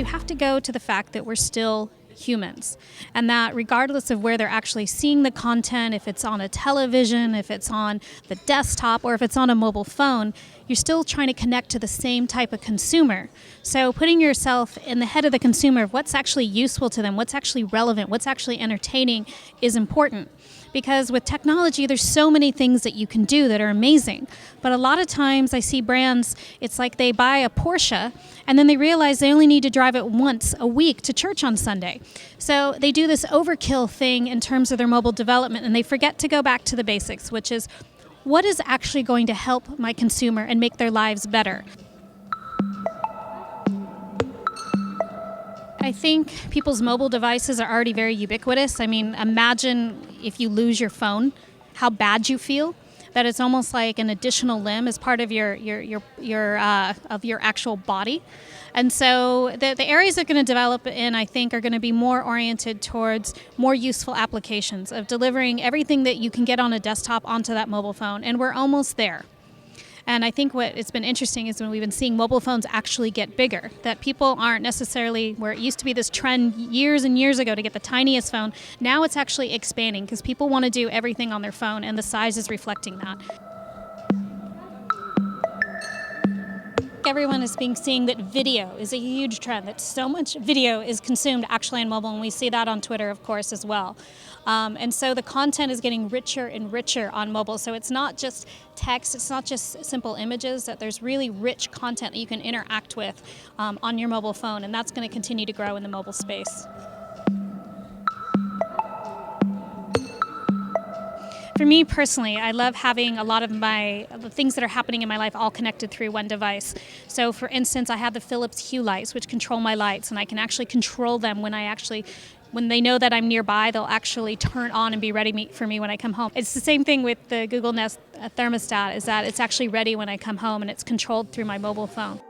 have to go to the fact that we're still humans, and that regardless of where they're actually seeing the content, if it's on a television, if it's on the desktop, or if it's on a mobile phone, you're still trying to connect to the same type of consumer. So putting yourself in the head of the consumer of what's actually useful to them, what's actually relevant, what's actually entertaining is important. Because with technology, there's so many things that you can do that are amazing. But a lot of times I see brands, it's like they buy a Porsche and then they realize they only need to drive it once a week to church on Sunday. So they do this overkill thing in terms of their mobile development, and they forget to go back to the basics, which is what is actually going to help my consumer and make their lives better. I think people's mobile devices are already very ubiquitous. I mean, imagine if you lose your phone, how bad you feel. That it's almost like an additional limb as part of your actual body. And so the areas they're going to develop in, I think, are going to be more oriented towards more useful applications of delivering everything that you can get on a desktop onto that mobile phone. And we're almost there. And I think what it's been interesting is when we've been seeing mobile phones actually get bigger, that people aren't necessarily where it used to be this trend years and years ago to get the tiniest phone. Now it's actually expanding because people want to do everything on their phone, and the size is reflecting that. Everyone is seeing that video is a huge trend, that so much video is consumed actually on mobile, and we see that on Twitter, of course, as well. And so the content is getting richer and richer on mobile. So it's not just text, it's not just simple images, that there's really rich content that you can interact with on your mobile phone, and that's going to continue to grow in the mobile space. For me personally, I love having a lot of the things that are happening in my life all connected through one device. So for instance, I have the Philips Hue lights, which control my lights, and I can actually control them when they know that I'm nearby, they'll actually turn on and be ready for me when I come home. It's the same thing with the Google Nest thermostat, is that it's actually ready when I come home, and it's controlled through my mobile phone.